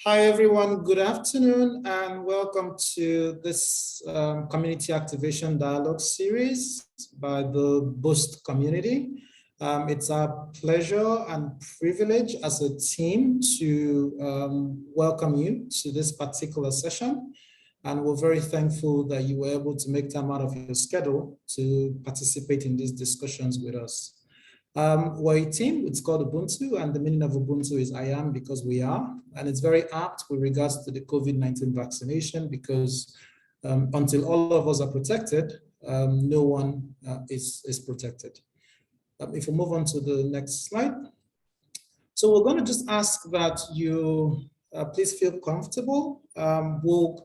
Hi, everyone. Good afternoon, and welcome to this Community Activation Dialogue series by the Boost community. It's our pleasure and privilege as a team to welcome you to this particular session. And we're very thankful that you were able to make time out of your schedule to participate in these discussions with us. We're a team, it's called Ubuntu, and the meaning of Ubuntu is I am because we are. And it's very apt with regards to the COVID-19 vaccination because until all of us are protected, no one is protected. If we move on to the next slide. So we're going to just ask that you please feel comfortable. We're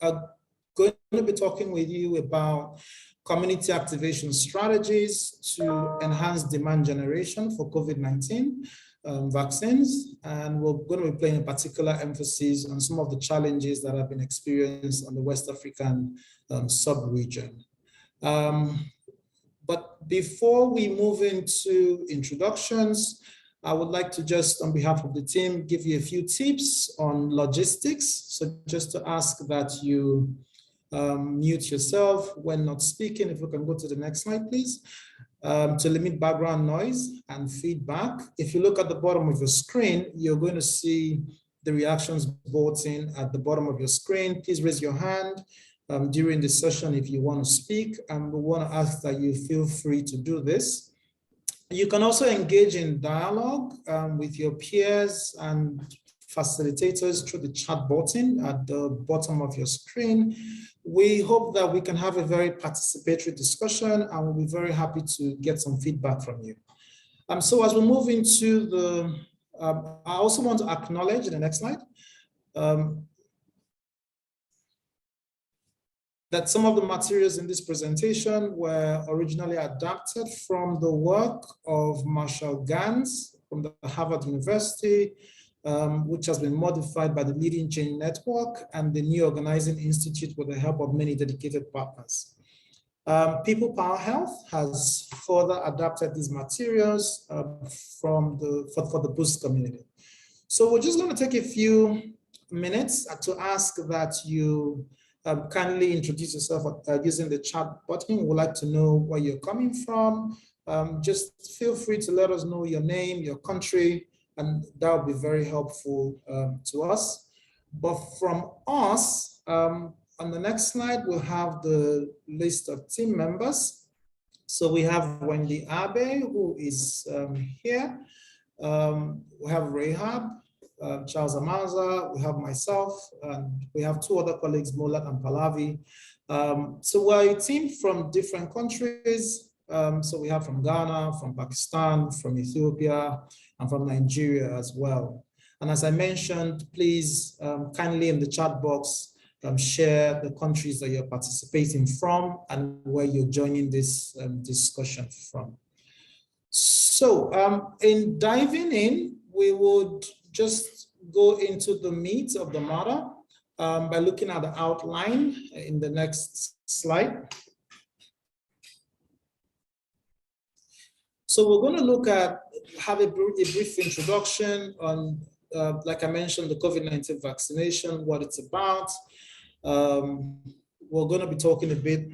going to be talking with you about community activation strategies to enhance demand generation for COVID-19 vaccines. And we're going to be playing a particular emphasis on some of the challenges that have been experienced on the West African sub-region. But before we move into introductions, I would like to just, on behalf of the team, give you a few tips on logistics. So just to ask that you mute yourself when not speaking. If we can go to the next slide, please. To limit background noise and feedback. If you look at the bottom of your screen, you're going to see the reactions button at the bottom of your screen. Please raise your hand during the session if you want to speak, and we want to ask that you feel free to do this. You can also engage in dialogue with your peers and facilitators through the chat button at the bottom of your screen. We hope that we can have a very participatory discussion, and we'll be very happy to get some feedback from you. So as we move into the, I also want to acknowledge in the next slide, that some of the materials in this presentation were originally adapted from the work of Marshall Gans from the Harvard University, which has been modified by the Leading Change Network and the New Organizing Institute with the help of many dedicated partners. People Power Health has further adapted these materials for the Boost community. So we're just going to take a few minutes to ask that you kindly introduce yourself using the chat button. We'd like to know where you're coming from. Just feel free to let us know your name, your country, and that will be very helpful to us. But from us, on the next slide, we'll have the list of team members. So we have Wendy Abe, who is here. We have Rahab, Charles Amaza, we have myself, and we have two other colleagues, Molat and Pallavi. So we're a team from different countries. So we have from Ghana, from Pakistan, from Ethiopia, and from Nigeria as well. And as I mentioned, please kindly in the chat box, share the countries that you're participating from and where you're joining this discussion from. So in diving in, we would just go into the meat of the matter by looking at the outline in the next slide. So we're going to have a brief introduction on, like I mentioned, the COVID-19 vaccination, what it's about. We're going to be talking a bit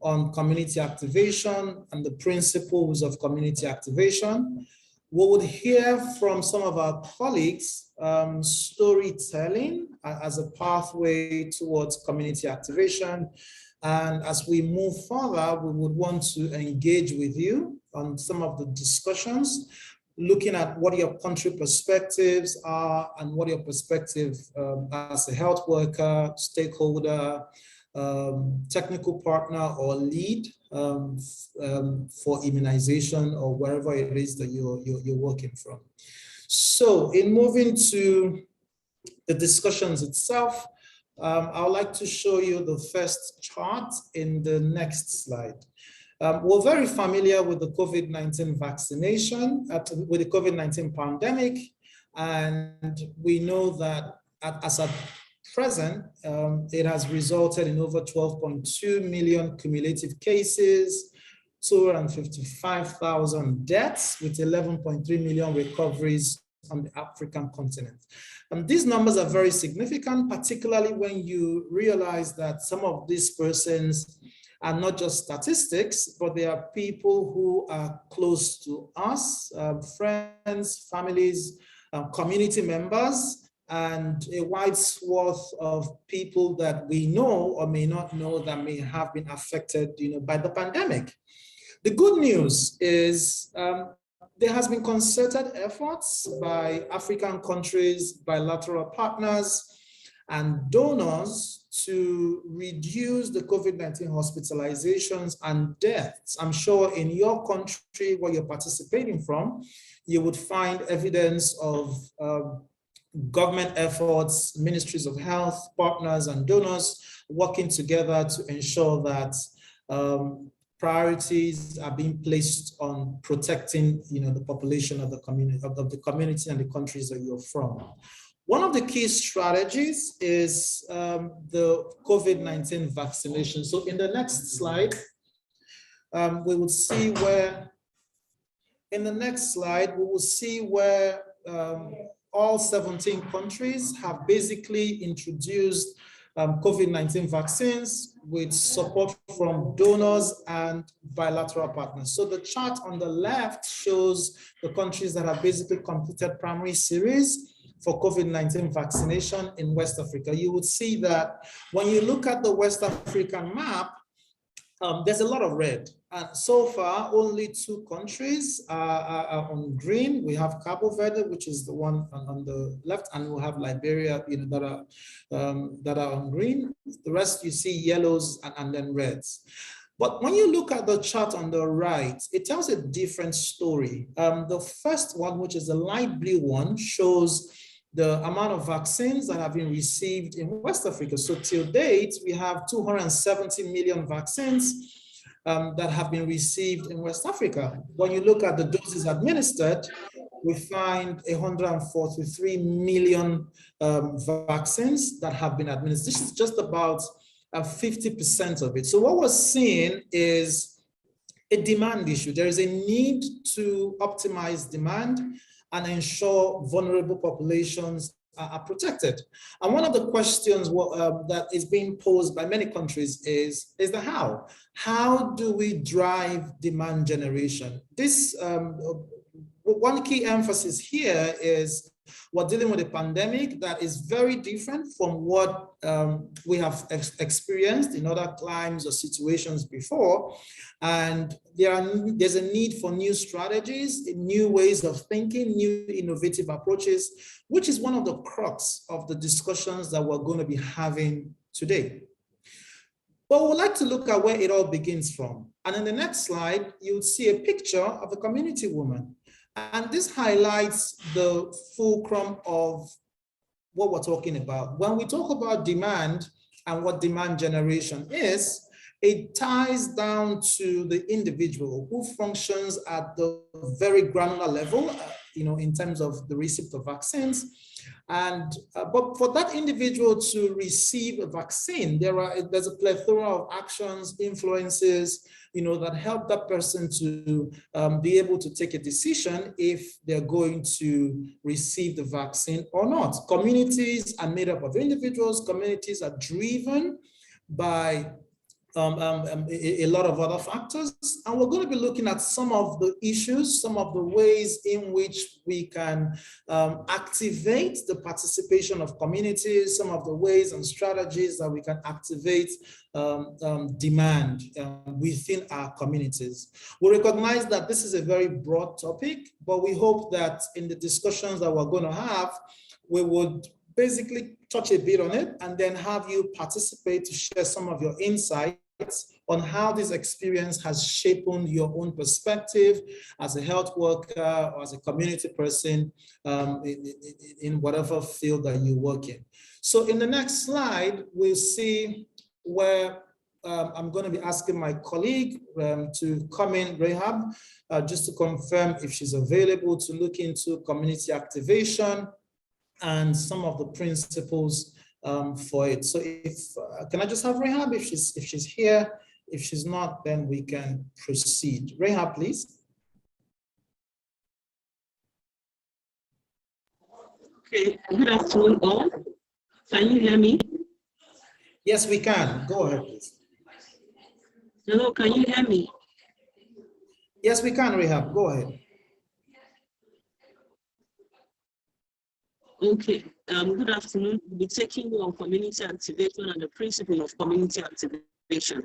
on community activation and the principles of community activation. We would hear from some of our colleagues storytelling as a pathway towards community activation. And as we move further, we would want to engage with you on some of the discussions, looking at what your country perspectives are and what your perspective as a health worker, stakeholder, technical partner or lead for immunization or wherever it is that you're working from. So in moving to the discussions itself, I would like to show you the first chart in the next slide. We're very familiar with the COVID-19 vaccination, with the COVID-19 pandemic, and we know that as at present, it has resulted in over 12.2 million cumulative cases, 255,000 deaths with 11.3 million recoveries on the African continent. And these numbers are very significant, particularly when you realize that some of these persons are not just statistics, but they are people who are close to us, friends, families, community members, and a wide swath of people that we know or may not know that may have been affected, by the pandemic. The good news is there has been concerted efforts by African countries, bilateral partners, and donors to reduce the COVID-19 hospitalizations and deaths. I'm sure in your country where you're participating from, you would find evidence of government efforts, ministries of health, partners, and donors working together to ensure that priorities are being placed on protecting, the population of the community and the countries that you're from. One of the key strategies is the COVID-19 vaccination. So in the next slide, we will see where, all 17 countries have basically introduced COVID-19 vaccines with support from donors and bilateral partners. So the chart on the left shows the countries that have basically completed primary series for COVID-19 vaccination in West Africa. You would see that when you look at the West African map, there's a lot of red. And so far, only 2 countries are on green. We have Cabo Verde, which is the one on the left, and we have Liberia, that are on green. The rest you see yellows and then reds. But when you look at the chart on the right, it tells a different story. The first one, which is the light blue one, shows the amount of vaccines that have been received in West Africa. So till date, we have 270 million vaccines that have been received in West Africa. When you look at the doses administered, we find 143 million vaccines that have been administered. This is just about 50% of it. So what we're seeing is a demand issue. There is a need to optimize demand and ensure vulnerable populations are protected. And one of the questions that is being posed by many countries is the how. How do we drive demand generation? This, one key emphasis here is we're dealing with a pandemic that is very different from what we have experienced in other climes or situations before. And there's a need for new strategies, new ways of thinking, new innovative approaches, which is one of the crux of the discussions that we're going to be having today. But we'd like to look at where it all begins from. And in the next slide, you'll see a picture of a community woman. And this highlights the fulcrum of what we're talking about. When we talk about demand and what demand generation is, it ties down to the individual who functions at the very granular level, in terms of the receipt of vaccines. And but for that individual to receive a vaccine, there's a plethora of actions, influences, that help that person to be able to take a decision if they're going to receive the vaccine or not. Communities are made up of individuals. Communities are driven by a lot of other factors, and we're going to be looking at some of the issues, some of the ways in which we can activate the participation of communities, some of the ways and strategies that we can activate demand within our communities. We recognize that this is a very broad topic, but we hope that in the discussions that we're going to have, we would basically touch a bit on it and then have you participate to share some of your insights on how this experience has shaped your own perspective as a health worker or as a community person in whatever field that you work in. So in the next slide, we'll see where I'm going to be asking my colleague to come in, Rahab, just to confirm if she's available to look into community activation and some of the principles for it. So can I just have Rahab if she's here? If she's not, then we can proceed. Rahab, please. Okay, good afternoon all. Can you hear me? Yes, we can. Go ahead, please. Hello, can you hear me? Yes, we can, Rahab. Go ahead. Okay, good afternoon. We'll be taking you on community activation and the principle of community activation.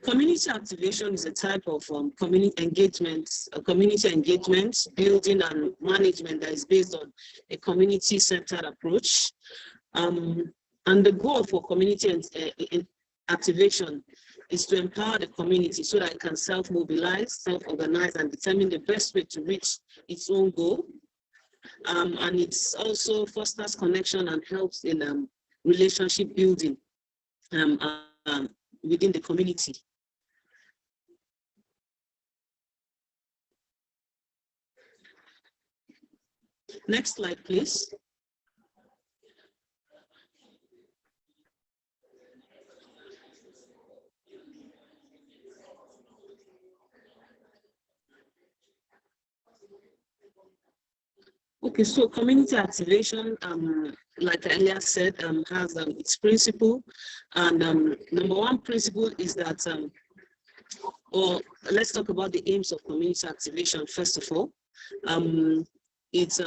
Community activation is a type of community engagement building and management that is based on a community-centered approach. And the goal for community activation is to empower the community so that it can self-mobilize, self-organize, and determine the best way to reach its own goal. And it also fosters connection and helps in relationship building within the community. Next slide, please. Okay, so community activation, like I earlier said, has its principle. And number one principle is that, or let's talk about the aims of community activation first of all. It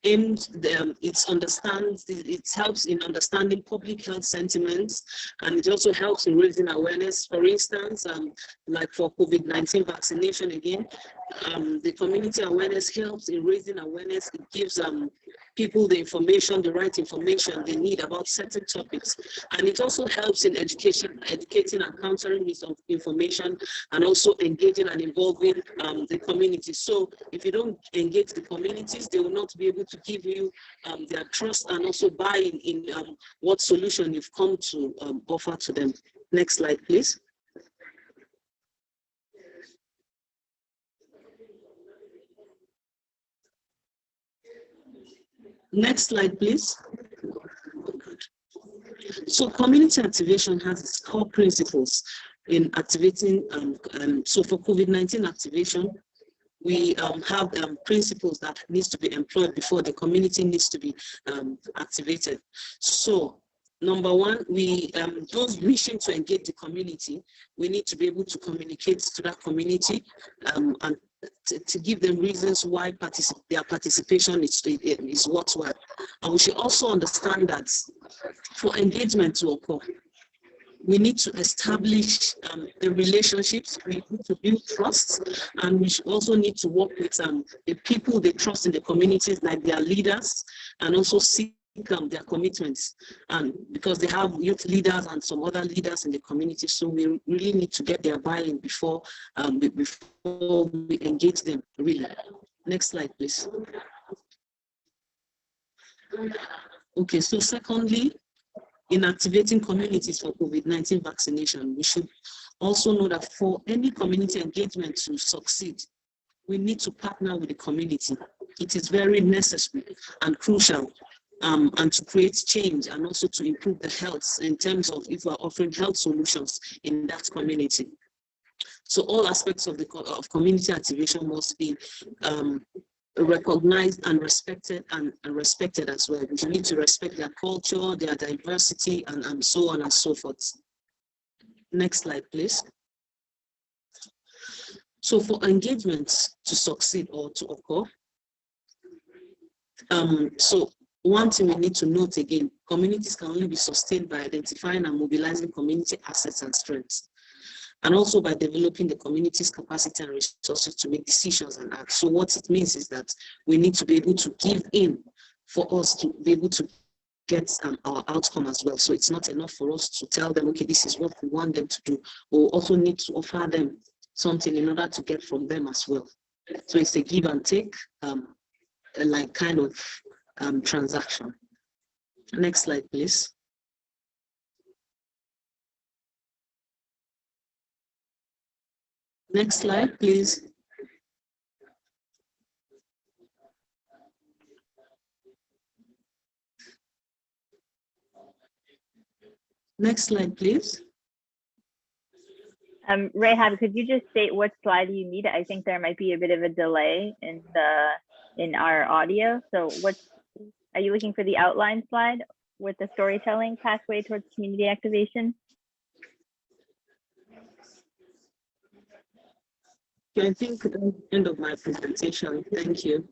aims, it helps in understanding public health sentiments, and it also helps in raising awareness. For instance, like for COVID-19 vaccination again, the community awareness helps in raising awareness. It gives people the information, the right information they need about certain topics. And it also helps in educating and countering misinformation, and also engaging and involving the community. So if you don't engage the communities, they will not be able to give you their trust and also buy in what solution you've come to offer to them. Next slide, please. Next slide, please. So community activation has its core principles in activating, so for COVID-19 activation, we have principles that needs to be employed before the community needs to be activated. So number one, those wishing to engage the community, we need to be able to communicate to that community and to give them reasons why their participation is worthwhile. And we should also understand that for engagement to occur, we need to establish the relationships, we need to build trust, and we should also need to work with the people they trust in the communities, like their leaders, and also seek their commitments, and because they have youth leaders and some other leaders in the community, so we really need to get their buy-in before we engage them, really. Next slide, please. Okay, so secondly, in activating communities for COVID-19 vaccination, we should also know that for any community engagement to succeed, we need to partner with the community. It is very necessary and crucial, and to create change and also to improve the health in terms of if we're offering health solutions in that community. So all aspects of community activation must be recognized and respected, and respected as well. We need to respect their culture, their diversity, and so on and so forth. Next slide, please. So for engagement to succeed or to occur, so one thing we need to note again, communities can only be sustained by identifying and mobilizing community assets and strengths, and also by developing the community's capacity and resources to make decisions and act. So what it means is that we need to be able to give in for us to be able to get our outcome as well. So it's not enough for us to tell them, okay, this is what we want them to do. We also need to offer them something in order to get from them as well. So it's a give and take, like kind of transaction. Next slide, please. Next slide, please. Next slide, please. Rahab, could you just state what slide you need? I think there might be a bit of a delay in our audio. So are you looking for the outline slide with the storytelling pathway towards community activation? I think that's the end of my presentation. Thank you.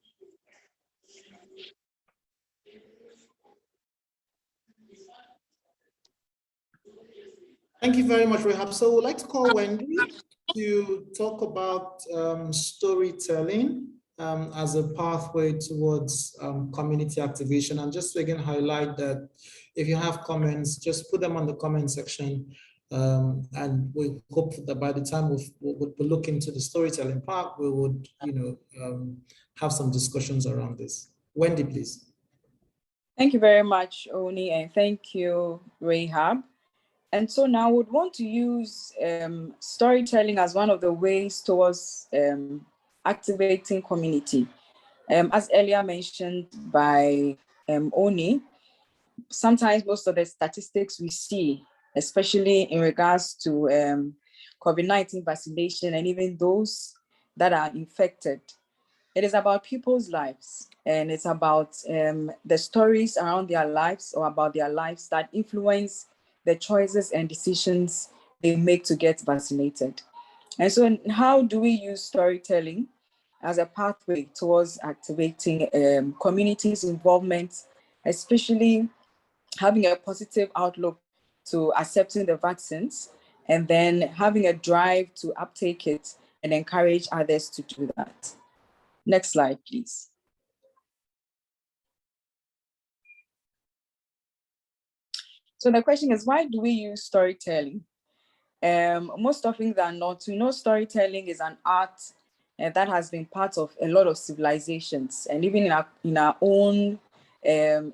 Thank you very much, Rahab. So we'd like to call Wendy to talk about storytelling as a pathway towards community activation. And just to again highlight that if you have comments, just put them on the comment section. And we hope that by the time we'll look into the storytelling part, we would, have some discussions around this. Wendy, please. Thank you very much, Oni, and thank you, Rahab. And so now we would want to use storytelling as one of the ways towards activating community. As earlier mentioned by Oni, sometimes most of the statistics we see, especially in regards to COVID-19 vaccination and even those that are infected, it is about people's lives, and it's about the stories around their lives or about their lives that influence the choices and decisions they make to get vaccinated. And so how do we use storytelling as a pathway towards activating communities' involvement, especially having a positive outlook to accepting the vaccines, and then having a drive to uptake it and encourage others to do that? Next slide, please. So the question is, why do we use storytelling? Most often than not, we know storytelling is an art that has been part of a lot of civilizations, and even in our own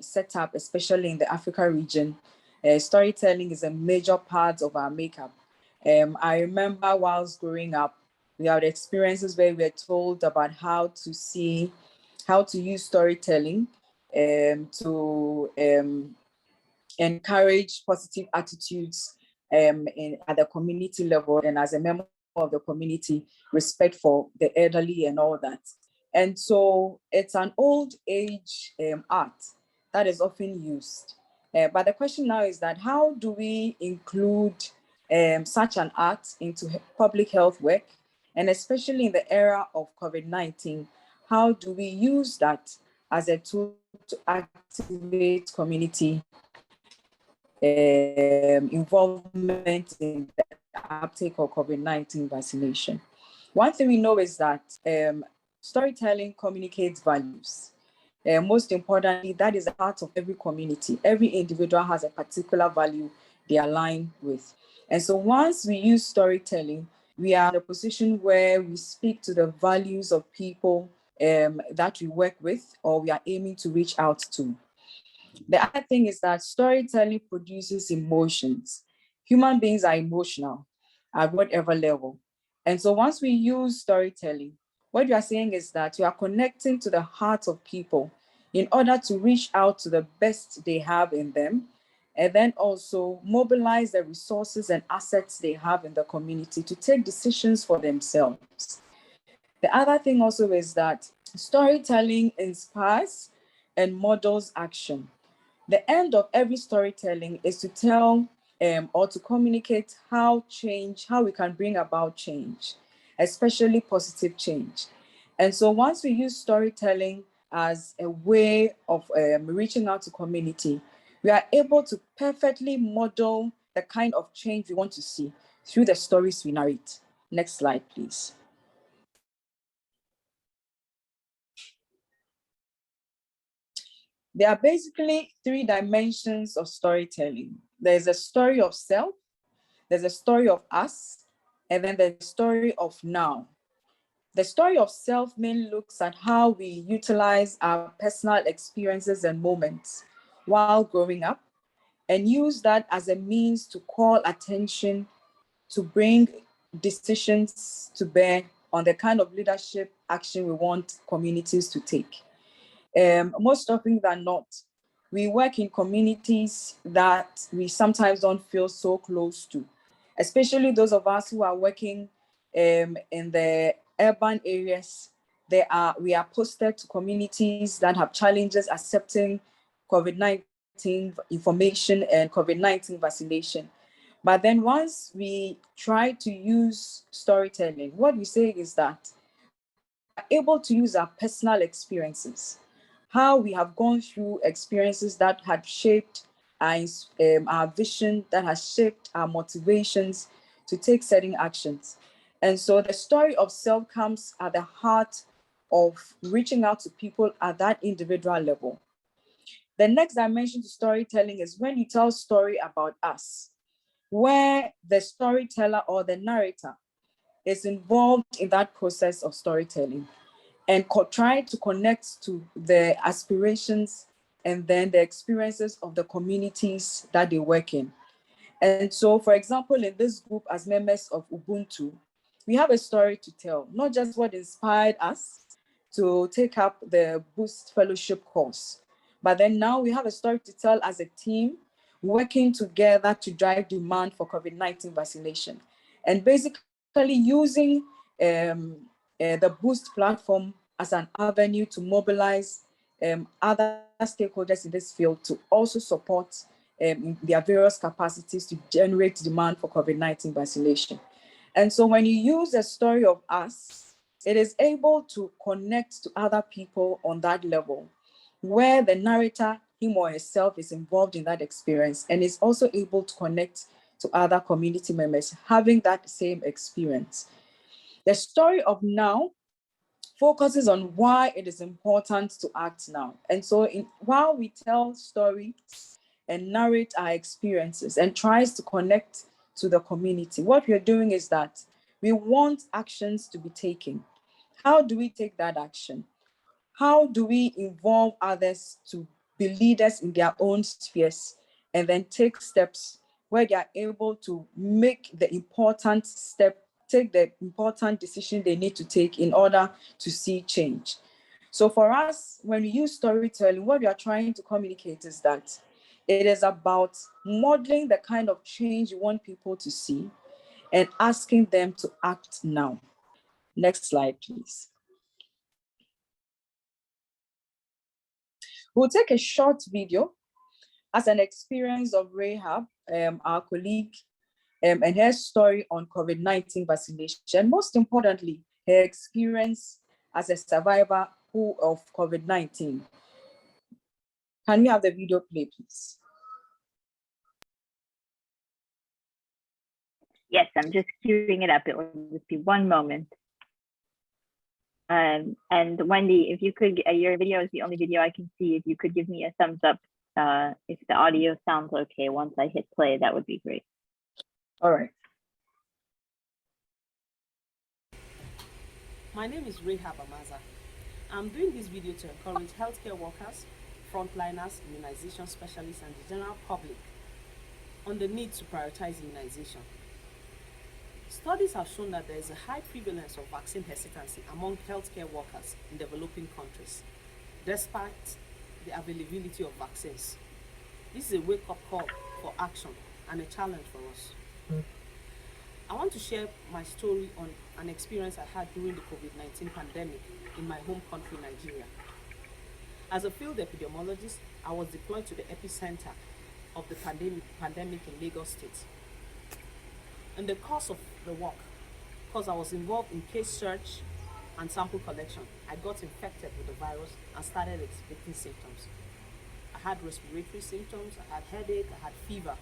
setup, especially in the Africa region, storytelling is a major part of our makeup. I remember whilst growing up, we had experiences where we were told about how to use storytelling to encourage positive attitudes at the community level, and as a member of the community, respect for the elderly and all that. And so it's an old age art that is often used. But the question now is that how do we include such an art into public health work? And especially in the era of COVID-19, how do we use that as a tool to activate community involvement in the uptake of COVID-19 vaccination? One thing we know is that storytelling communicates values. Most importantly, that is a part of every community. Every individual has a particular value they align with. And so once we use storytelling, we are in a position where we speak to the values of people that we work with or we are aiming to reach out to. The other thing is that storytelling produces emotions. Human beings are emotional at whatever level. And so once we use storytelling, what you are saying is that you are connecting to the heart of people in order to reach out to the best they have in them, and then also mobilize the resources and assets they have in the community to take decisions for themselves. The other thing also is that storytelling inspires and models action. The end of every storytelling is to tell or to communicate how we can bring about change, especially positive change. And so once we use storytelling as a way of reaching out to community, we are able to perfectly model the kind of change we want to see through the stories we narrate. Next slide, please. There are basically three dimensions of storytelling. There's a story of self, there's a story of us, and then there's a story of now. The story of self mainly looks at how we utilize our personal experiences and moments while growing up, and use that as a means to call attention to bring decisions to bear on the kind of leadership action we want communities to take. Most often than not, we work in communities that we sometimes don't feel so close to, especially those of us who are working in the urban areas. We are posted to communities that have challenges accepting COVID-19 information and COVID-19 vaccination. But then once we try to use storytelling, what we say is that we are able to use our personal experiences, how we have gone through experiences that had shaped our vision, that has shaped our motivations to take certain actions. And so the story of self comes at the heart of reaching out to people at that individual level. The next dimension to storytelling is when you tell a story about us, where the storyteller or the narrator is involved in that process of storytelling and try to connect to the aspirations and then the experiences of the communities that they work in. And so, for example, in this group, as members of Ubuntu, we have a story to tell, not just what inspired us to take up the Boost Fellowship course, but then now we have a story to tell as a team working together to drive demand for COVID-19 vaccination. And basically using the Boost platform as an avenue to mobilize other stakeholders in this field to also support in their various capacities to generate demand for COVID-19 vaccination. And so when you use a story of us, it is able to connect to other people on that level, where the narrator, him or herself, is involved in that experience and is also able to connect to other community members having that same experience. The story of now focuses on why it is important to act now. And so while we tell stories and narrate our experiences and tries to connect to the community, what we're doing is that we want actions to be taken. How do we take that action? How do we involve others to be leaders in their own spheres and then take steps where they are able to make the important step, take the important decision they need to take in order to see change? So for us, when we use storytelling, what we are trying to communicate is that it is about modeling the kind of change you want people to see and asking them to act now. Next slide, please. We'll take a short video as an experience of Rahab, our colleague, and her story on COVID-19 vaccination. Most importantly, her experience as a survivor of COVID-19. Can we have the video play, please? Yes, I'm just queuing it up. It will just be one moment. And Wendy, if you could, your video is the only video I can see. If you could give me a thumbs up if the audio sounds okay once I hit play, that would be great. All right. My name is Rahab Amaza. I'm doing this video to encourage healthcare workers, frontliners, immunization specialists, and the general public on the need to prioritize immunization. Studies have shown that there is a high prevalence of vaccine hesitancy among healthcare workers in developing countries, despite the availability of vaccines. This is a wake-up call for action and a challenge for us. I want to share my story on an experience I had during the COVID-19 pandemic in my home country, Nigeria. As a field epidemiologist, I was deployed to the epicenter of the pandemic in Lagos State. In the course of the work, because I was involved in case search and sample collection, I got infected with the virus and started exhibiting symptoms. I had respiratory symptoms, I had headache, I had fever.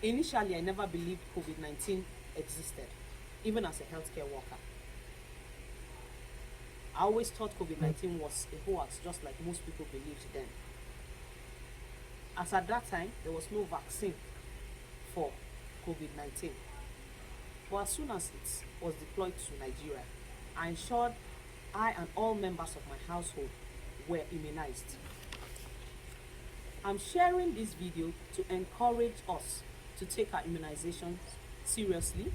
Initially, I never believed COVID-19 existed, even as a healthcare worker. I always thought COVID-19 was a hoax, just like most people believed then. As at that time, there was no vaccine for COVID-19. But as soon as it was deployed to Nigeria, I ensured I and all members of my household were immunized. I'm sharing this video to encourage us to take our immunizations seriously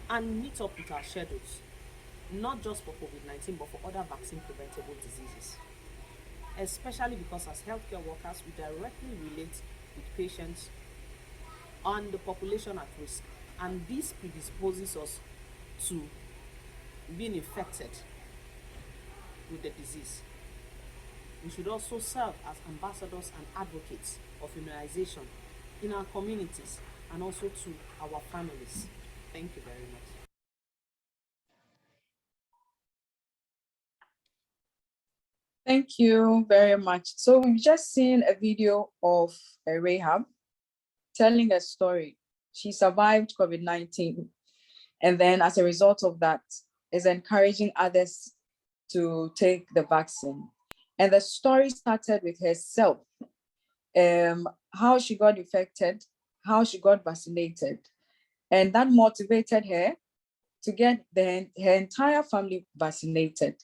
and meet up with our schedules, not just for COVID-19, but for other vaccine preventable diseases. especially because as healthcare workers, we directly relate with patients and the population at risk. And this predisposes us to being infected with the disease. We should also serve as ambassadors and advocates of immunization in our communities and also to our families. Thank you very much. Thank you very much. So we've just seen a video of Rahab telling a story. She survived COVID-19, and then as a result of that, is encouraging others to take the vaccine. And the story started with herself, how she got infected, how she got vaccinated, and that motivated her to get her entire family vaccinated.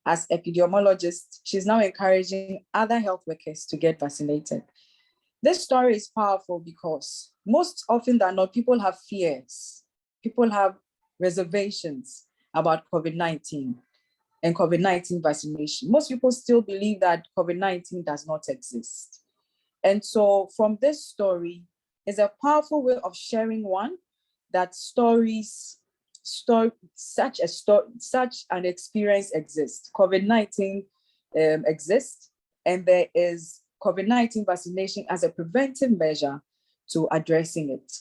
As epidemiologist, she's now encouraging other health workers to get vaccinated. This story is powerful because most often than not, people have fears. People have reservations about COVID-19 and COVID-19 vaccination. Most people still believe that COVID-19 does not exist. And so from this story is a powerful way of sharing one, that such an experience exists. COVID-19 exists, and there is COVID-19 vaccination as a preventive measure to addressing it.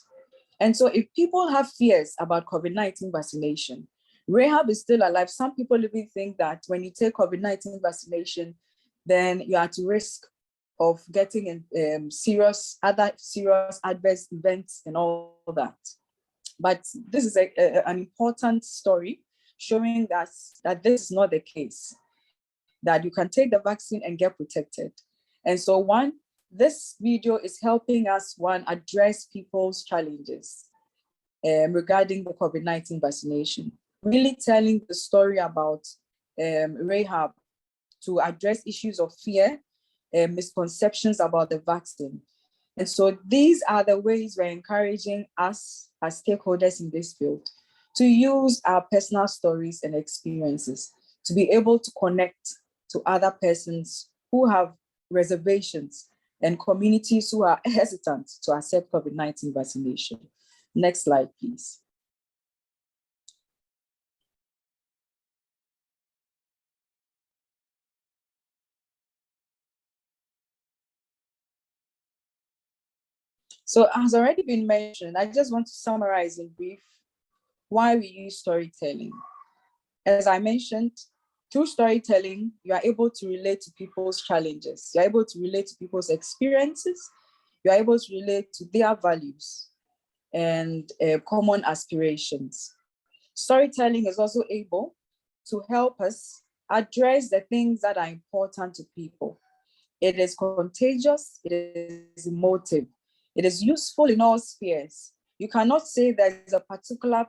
And so if people have fears about COVID-19 vaccination, Rahab is still alive. Some people even think that when you take COVID-19 vaccination, then you are at risk of getting other serious adverse events and all that. But this is an important story showing that this is not the case, that you can take the vaccine and get protected. And so this video is helping us, address people's challenges regarding the COVID-19 vaccination, really telling the story about Rahab to address issues of fear, misconceptions about the vaccine. And so these are the ways we're encouraging us as stakeholders in this field to use our personal stories and experiences to be able to connect to other persons who have reservations and communities who are hesitant to accept COVID-19 vaccination. Next slide, please. So as already been mentioned, I just want to summarize in brief why we use storytelling. As I mentioned, through storytelling, you are able to relate to people's challenges. You're able to relate to people's experiences. You're able to relate to their values and common aspirations. Storytelling is also able to help us address the things that are important to people. It is contagious, it is emotive, it is useful in all spheres. You cannot say there's a particular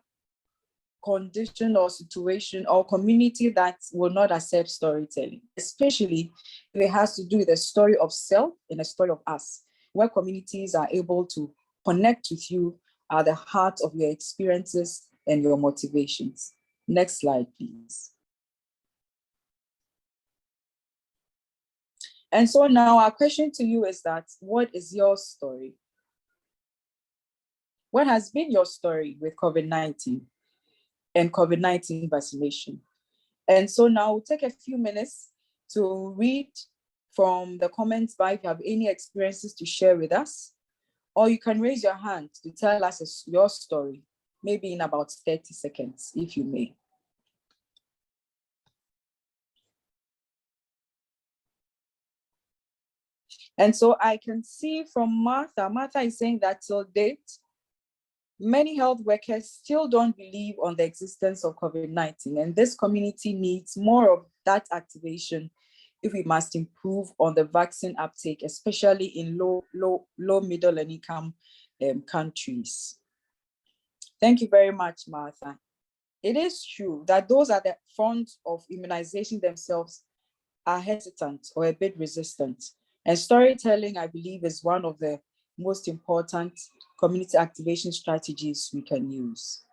condition or situation or community that will not accept storytelling, especially if it has to do with a story of self and a story of us, where communities are able to connect with you at the heart of your experiences and your motivations. Next slide, please. And so now our question to you is that, what is your story? What has been your story with COVID-19 and COVID-19 vaccination? And so now we'll take a few minutes to read from the comments bar if you have any experiences to share with us, or you can raise your hand to tell us your story, maybe in about 30 seconds, if you may. And so I can see from Martha is saying that till date, many health workers still don't believe on the existence of COVID-19, and this community needs more of that activation if we must improve on the vaccine uptake, especially in low, middle and income countries. Thank you very much, Martha. It is true that those at the front of immunization themselves are hesitant or a bit resistant. And storytelling, I believe, is one of the most important community activation strategies we can use.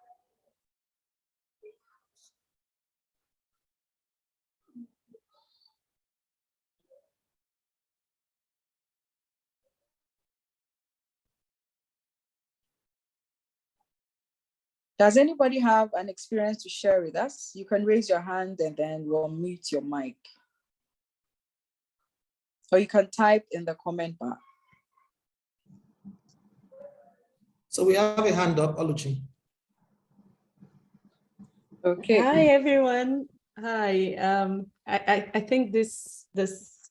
Does anybody have an experience to share with us? You can raise your hand and then we'll mute your mic. Or you can type in the comment bar. So we have a hand up, Oluchi. Okay. Hi, everyone. Hi. I think this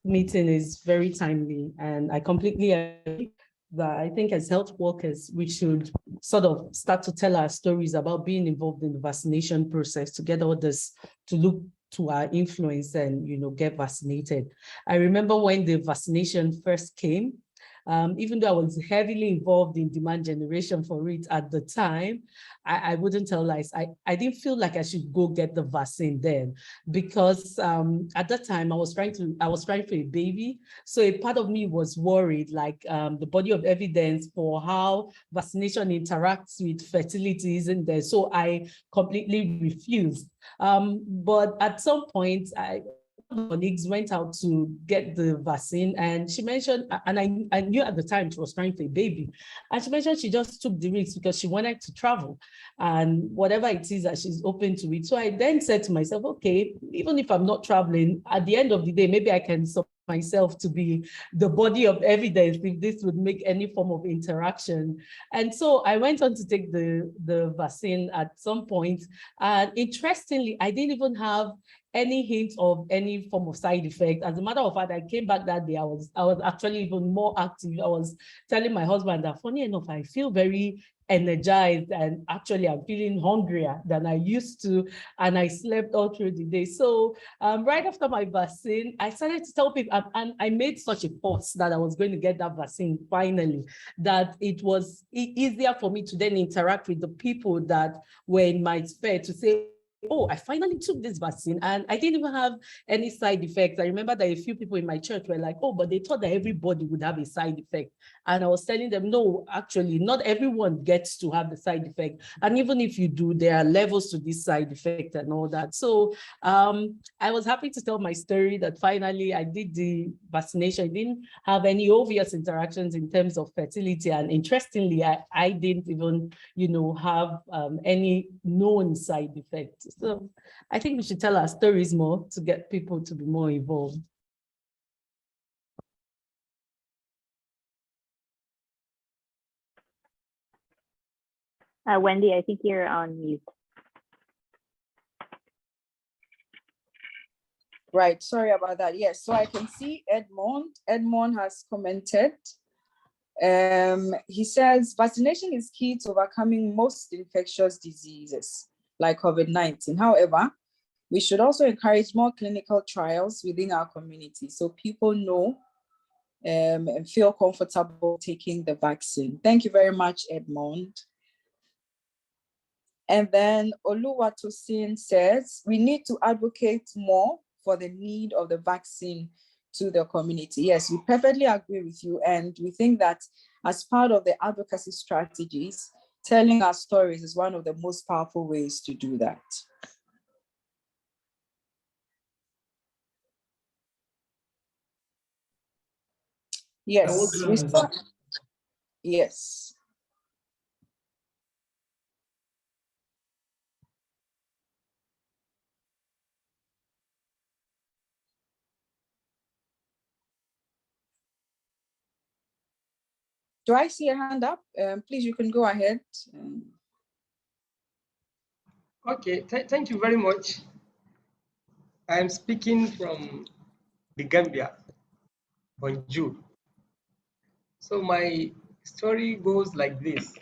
meeting is very timely, and I completely agree that I think as health workers, we should sort of start to tell our stories about being involved in the vaccination process to get others to look to our influence and, get vaccinated. I remember when the vaccination first came, even though I was heavily involved in demand generation for it at the time, I wouldn't tell lies. I didn't feel like I should go get the vaccine then, because at that time I was trying for a baby. So a part of me was worried, like the body of evidence for how vaccination interacts with fertility isn't there. So I completely refused. But at some point, colleagues went out to get the vaccine, and she mentioned, and I knew at the time she was trying for a baby, and she mentioned she just took the risk because she wanted to travel, and whatever it is that she's open to it. So I then said to myself, okay, even if I'm not traveling, at the end of the day, maybe I can support myself to be the body of evidence if this would make any form of interaction. And so I went on to take the vaccine at some point, and interestingly, I didn't even have any hint of any form of side effect. As a matter of fact, I came back that day, I was actually even more active. I was telling my husband that, funny enough, I feel very energized, and actually I'm feeling hungrier than I used to, and I slept all through the day. So right after my vaccine, I started to tell people, and I made such a fuss that I was going to get that vaccine finally, that it was easier for me to then interact with the people that were in my sphere to say, oh, I finally took this vaccine and I didn't even have any side effects. I remember that a few people in my church were like, oh, but they thought that everybody would have a side effect. And I was telling them, no, actually, not everyone gets to have the side effect. And even if you do, there are levels to this side effect and all that. So I was happy to tell my story that finally I did the vaccination. I didn't have any obvious interactions in terms of fertility. And interestingly, I didn't even, have any known side effects. So I think we should tell our stories more to get people to be more involved. Wendy, I think you're on mute. Right, sorry about that. Yes, so I can see Edmond. Edmond has commented. He says, vaccination is key to overcoming most infectious diseases like COVID-19. However, we should also encourage more clinical trials within our community so people know and feel comfortable taking the vaccine. Thank you very much, Edmond. And then Oluwatosin says, we need to advocate more for the need of the vaccine to the community. Yes, we perfectly agree with you. And we think that as part of the advocacy strategies, telling our stories is one of the most powerful ways to do that. Yes, yes. Do I see a hand up? Please, you can go ahead. Okay, thank you very much. I am speaking from the Gambia, Bonjour. So my story goes like this.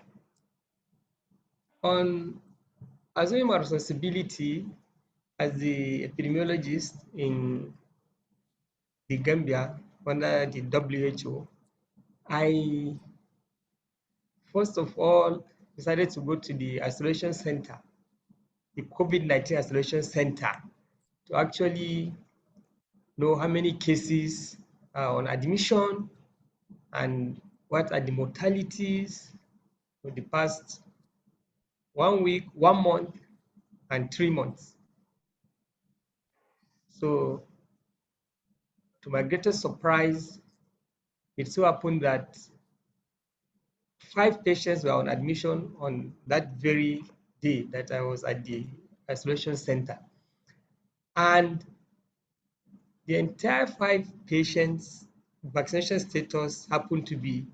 On assuming my responsibility as the epidemiologist in the Gambia under the WHO, I first of all decided to go to the isolation center, the COVID-19 isolation center, to actually know how many cases are on admission and what are the mortalities for the past 1 week, 1 month, and 3 months. So to my greatest surprise, it so happened that 5 patients were on admission on that very day that I was at the isolation center. And the entire 5 patients' vaccination status happened to be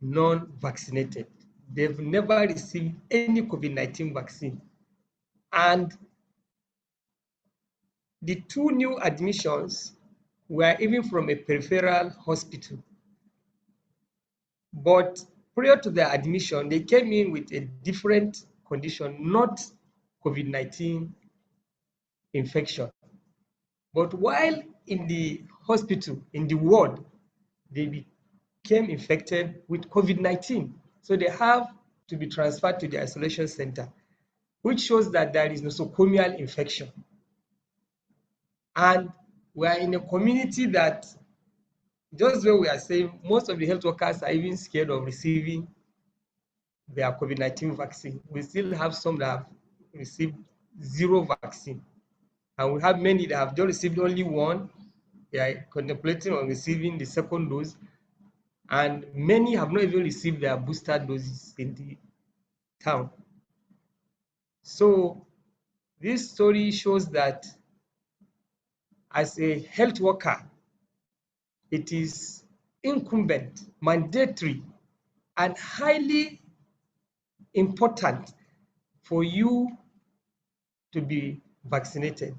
non-vaccinated. They've never received any COVID-19 vaccine. And the 2 new admissions were even from a peripheral hospital. But prior to their admission, they came in with a different condition, not COVID-19 infection. But while in the hospital, in the ward, they became infected with COVID-19. So they have to be transferred to the isolation center, which shows that there is nosocomial infection. And we are in a community that, just where we are saying, most of the health workers are even scared of receiving their COVID-19 vaccine. We still have some that have received 0 vaccine. And we have many that have just received only 1. They are contemplating on receiving the 2nd dose. And many have not even received their booster doses in the town. So this story shows that as a health worker, it is incumbent, mandatory, and highly important for you to be vaccinated.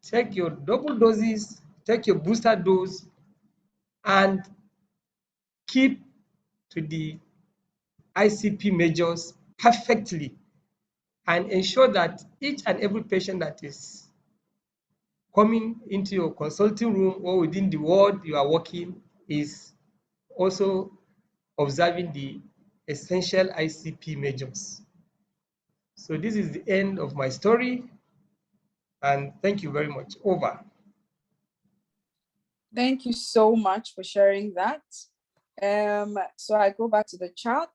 Take your double doses, take your booster dose, and keep to the ICP measures perfectly, and ensure that each and every patient that is coming into your consulting room or within the ward you are working is also observing the essential ICP measures. So this is the end of my story, and thank you very much. Over. Thank you so much for sharing that. So I go back to the chat.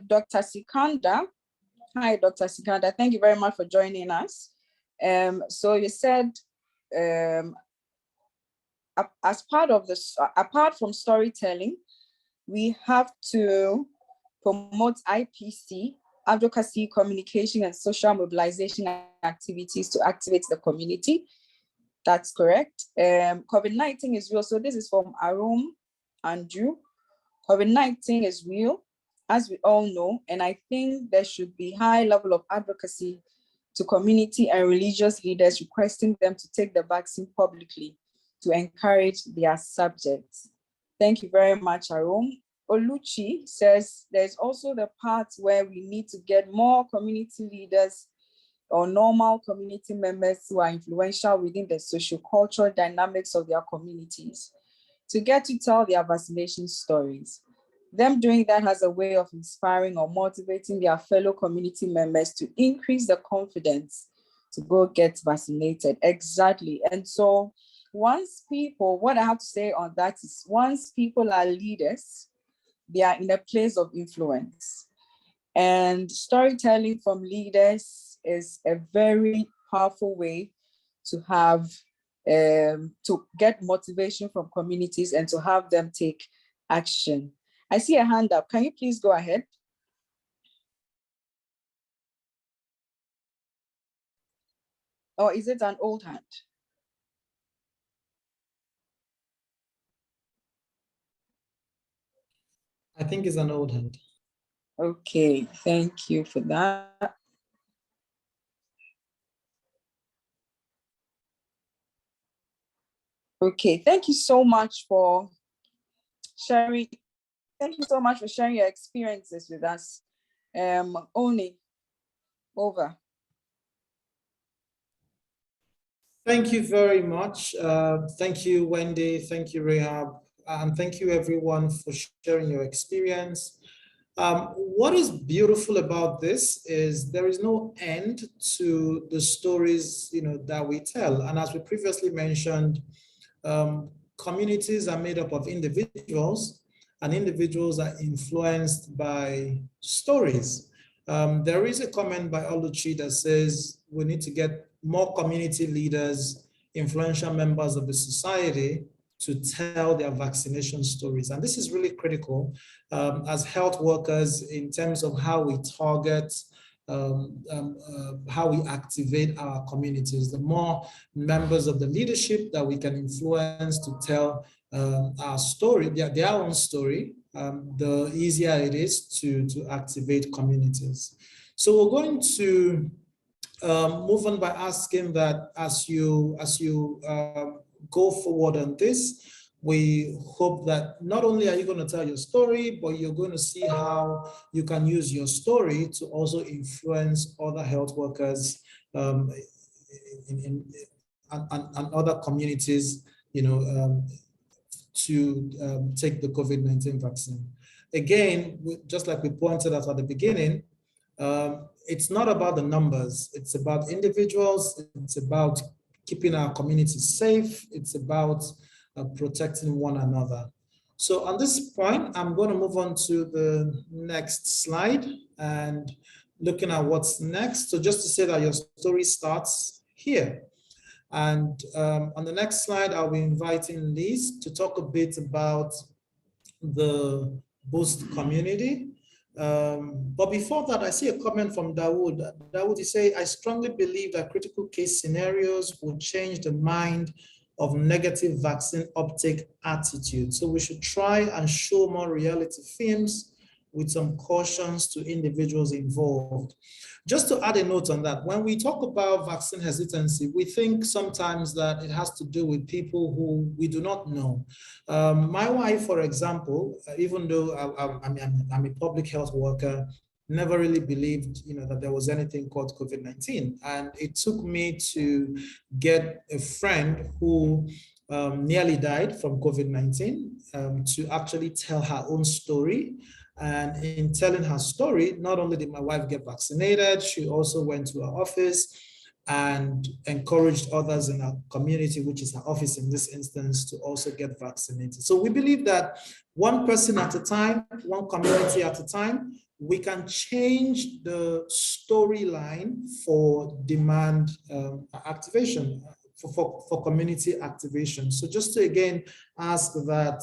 Dr. Sikanda. Hi, Dr. Sikanda. Thank you very much for joining us. So you said, as part of this, apart from storytelling, we have to promote IPC, advocacy, communication, and social mobilization activities to activate the community. That's correct. COVID-19 is real. So this is from Arum Andrew. COVID-19 is real, as we all know, and I think there should be high level of advocacy to community and religious leaders requesting them to take the vaccine publicly to encourage their subjects. Thank you very much, Arum. Oluchi says there's also the part where we need to get more community leaders or normal community members who are influential within the socio-cultural dynamics of their communities to get to tell their vaccination stories. Them doing that has a way of inspiring or motivating their fellow community members to increase the confidence to go get vaccinated. Exactly. And so once people, what I have to say on that is once people are leaders, they are in a place of influence. And storytelling from leaders is a very powerful way to have, to get motivation from communities and to have them take action. I see a hand up. Can you please go ahead? Or is it an old hand? I think it's an old hand. Okay, thank you for that. Okay, thank you so much for sharing. Thank you so much for sharing your experiences with us. Oni, over. Thank you very much. Thank you, Wendy. Thank you, Rahab. And thank you, everyone, for sharing your experience. What is beautiful about this is there is no end to the stories, that we tell. And as we previously mentioned, communities are made up of individuals, and individuals are influenced by stories. There is a comment by Oluchi that says we need to get more community leaders, influential members of the society to tell their vaccination stories. And this is really critical as health workers in terms of how we target how we activate our communities. The more members of the leadership that we can influence to tell our story, their own story, the easier it is to activate communities. So we're going to move on by asking that as you go forward on this, we hope that not only are you going to tell your story, but you're going to see how you can use your story to also influence other health workers and other communities, to take the COVID-19 vaccine. Again, just like we pointed out at the beginning, it's not about the numbers. It's about individuals. It's about keeping our communities safe. It's about protecting one another. So on this point, I'm going to move on to the next slide and looking at what's next. So just to say that your story starts here. And on the next slide, I'll be inviting Liz to talk a bit about the Boost community. But before that, I see a comment from Dawood. Dawood, you say, I strongly believe that critical case scenarios will change the mind of negative vaccine uptake attitude. So we should try and show more reality films with some cautions to individuals involved. Just to add a note on that, when we talk about vaccine hesitancy, we think sometimes that it has to do with people who we do not know. My wife, for example, even though I'm a public health worker, never really believed, that there was anything called COVID-19. And it took me to get a friend who nearly died from COVID-19 to actually tell her own story. And in telling her story, not only did my wife get vaccinated, she also went to her office and encouraged others in our community, which is her office in this instance, to also get vaccinated. So we believe that one person at a time, one community at a time, we can change the storyline for demand activation, for community activation. So just to again ask that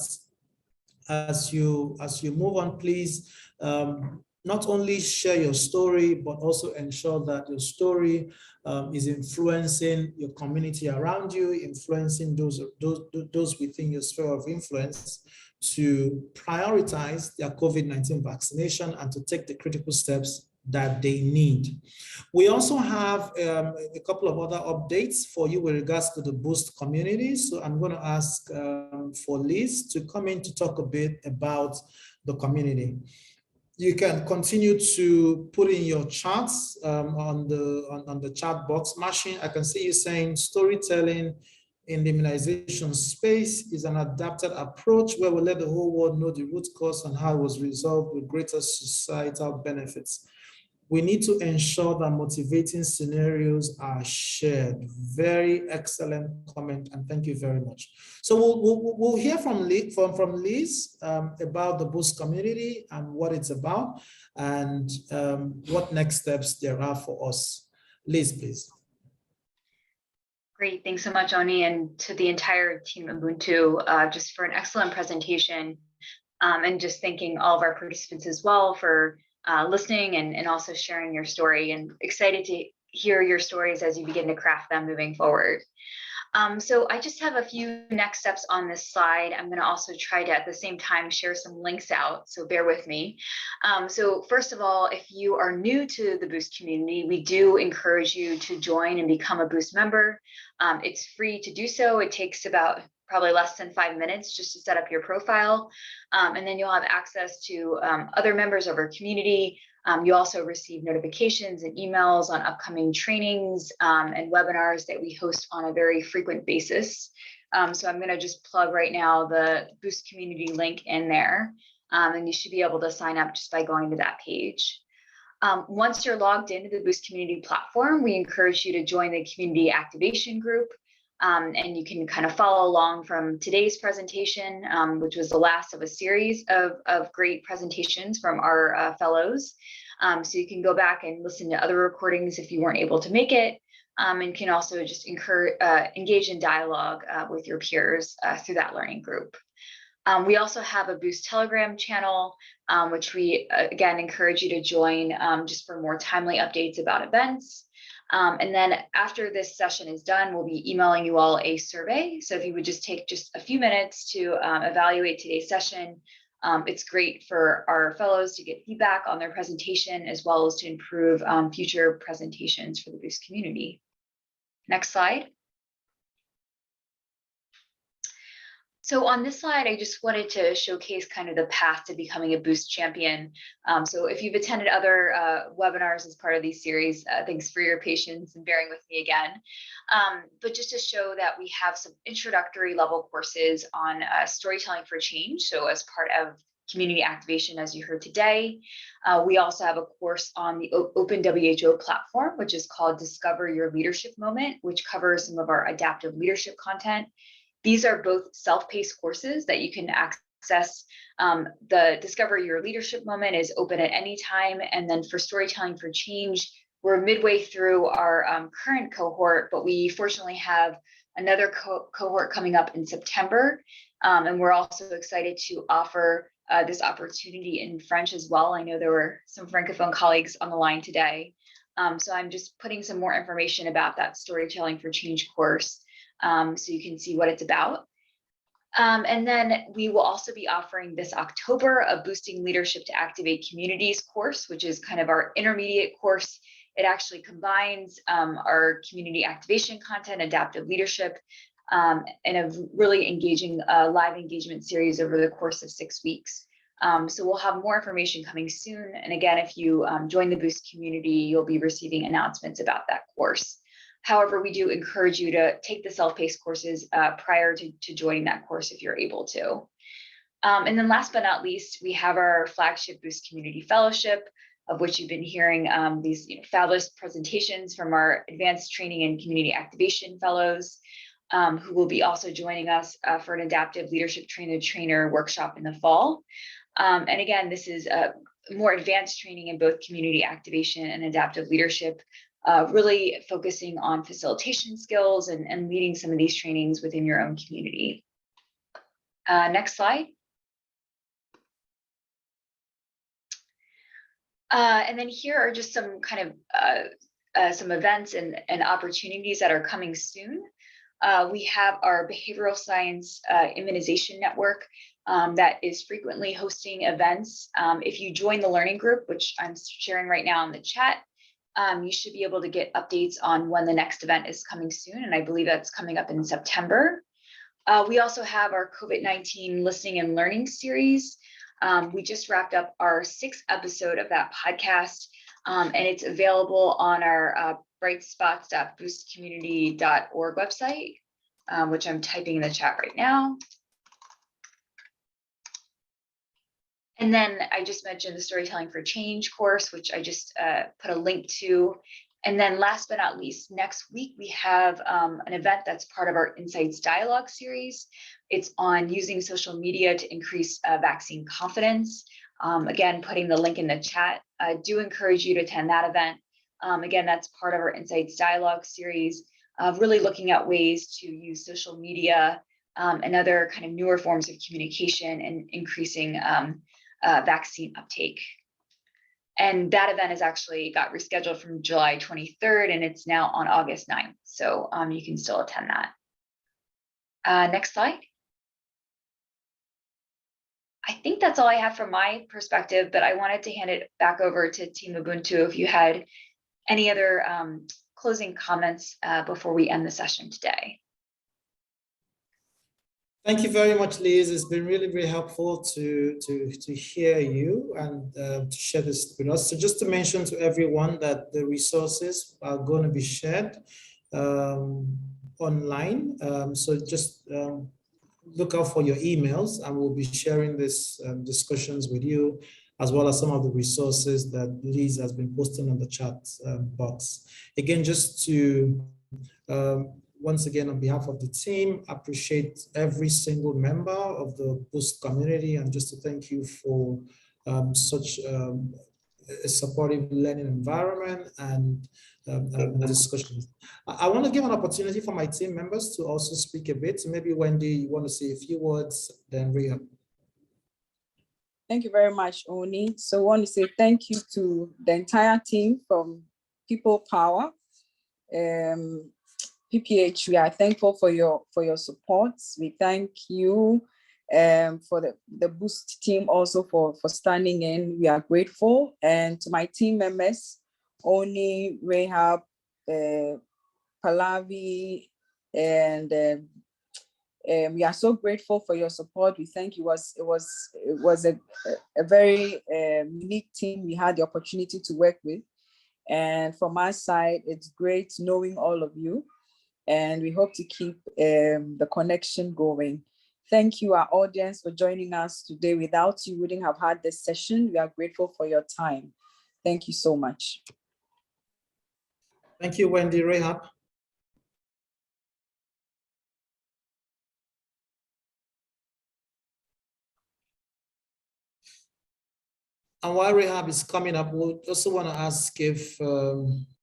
as you move on, please not only share your story, but also ensure that your story is influencing your community around you, influencing those within your sphere of influence to prioritize their COVID-19 vaccination and to take the critical steps that they need. We also have a couple of other updates for you with regards to the Boost community. So I'm going to ask for Liz to come in to talk a bit about the community. You can continue to put in your charts on the chat box. Machine, I can see you saying storytelling in the immunization space is an adapted approach where we let the whole world know the root cause and how it was resolved with greater societal benefits. We need to ensure that motivating scenarios are shared. Very excellent comment, and thank you very much. So we'll hear from Liz about the Boost community and what it's about and what next steps there are for us. Liz, please. Great, thanks so much, Oni, and to the entire team Ubuntu, just for an excellent presentation, and just thanking all of our participants as well for listening and also sharing your story, and excited to hear your stories as you begin to craft them moving forward. So I just have a few next steps on this slide. I'm going to also try to at the same time share some links out, so bear with me. So first of all, if you are new to the Boost community, we do encourage you to join and become a Boost member. It's free to do so. It takes about probably less than 5 minutes just to set up your profile. And then you'll have access to other members of our community. You also receive notifications and emails on upcoming trainings and webinars that we host on a very frequent basis. So I'm going to just plug right now the Boost community link in there. And you should be able to sign up just by going to that page. Once you're logged into the Boost community platform, we encourage you to join the community activation group. And you can kind of follow along from today's presentation, which was the last of a series of great presentations from our fellows. So you can go back and listen to other recordings if you weren't able to make it, and can also just engage in dialogue with your peers through that learning group. We also have a Boost Telegram channel, which we again encourage you to join just for more timely updates about events. And then after this session is done, we'll be emailing you all a survey. So if you would just take just a few minutes to evaluate today's session, it's great for our fellows to get feedback on their presentation, as well as to improve future presentations for the Boost community. Next slide. So on this slide, I just wanted to showcase kind of the path to becoming a Boost champion. So if you've attended other webinars as part of these series, thanks for your patience and bearing with me again. But just to show that we have some introductory level courses on storytelling for change. So as part of community activation, as you heard today, we also have a course on the Open WHO platform, which is called Discover Your Leadership Moment, which covers some of our adaptive leadership content. These are both self-paced courses that you can access. The Discover Your Leadership Moment is open at any time. And then for Storytelling for Change, we're midway through our current cohort, but we fortunately have another cohort coming up in September. And we're also excited to offer this opportunity in French as well. I know there were some Francophone colleagues on the line today. So I'm just putting some more information about that Storytelling for Change course, so you can see what it's about. And then we will also be offering this October a Boosting Leadership to Activate Communities course, which is kind of our intermediate course. It actually combines our community activation content, adaptive leadership, and a really engaging live engagement series over the course of 6 weeks. So we'll have more information coming soon. And again, if you join the Boost community, you'll be receiving announcements about that course. However, we do encourage you to take the self-paced courses prior to joining that course if you're able to. And then last but not least, we have our flagship Boost Community Fellowship, of which you've been hearing these fabulous presentations from our advanced training and community activation fellows, who will be also joining us for an adaptive leadership trainer workshop in the fall. And again, this is a more advanced training in both community activation and adaptive leadership, really focusing on facilitation skills and leading some of these trainings within your own community. Next slide. And then here are just some kind of some events and opportunities that are coming soon. We have our behavioral science immunization network that is frequently hosting events. If you join the learning group, which I'm sharing right now in the chat, you should be able to get updates on when the next event is coming soon. And I believe that's coming up in September. We also have our COVID-19 listening and learning series. We just wrapped up our 6th episode of that podcast, and it's available on our brightspots.boostcommunity.org website, which I'm typing in the chat right now. And then I just mentioned the Storytelling for Change course, which I just put a link to. And then last but not least, next week, we have an event that's part of our Insights Dialogue series. It's on using social media to increase vaccine confidence. Again, putting the link in the chat. I do encourage you to attend that event. Again, that's part of our Insights Dialogue series, really looking at ways to use social media and other kind of newer forms of communication and increasing vaccine uptake. And that event has actually got rescheduled from July 23rd, and it's now on August 9th. So you can still attend that. Next slide. I think that's all I have from my perspective, but I wanted to hand it back over to Team Ubuntu if you had any other closing comments before we end the session today. Thank you very much, Liz. It's been really, really helpful to hear you and to share this with us. So just to mention to everyone that the resources are going to be shared online. So just look out for your emails, and we'll be sharing this discussions with you, as well as some of the resources that Liz has been posting on the chat box. Again, just to once again, on behalf of the team, appreciate every single member of the Boost community, and just to thank you for such a supportive learning environment and discussions. I want to give an opportunity for my team members to also speak a bit. Maybe Wendy, you want to say a few words, then Rahab. Thank you very much, Oni. So I want to say thank you to the entire team from People Power. PPH, we are thankful for your support. We thank you for the Boost team also for standing in. We are grateful. And to my team members, Oni, Rahab, Pallavi, and we are so grateful for your support. We thank you. It was a very unique team we had the opportunity to work with. And from our side, it's great knowing all of you. And we hope to keep the connection going. Thank you, our audience, for joining us today. Without you, we wouldn't have had this session. We are grateful for your time. Thank you so much. Thank you, Wendy. Rahab. And while Rahab is coming up, we also want to ask if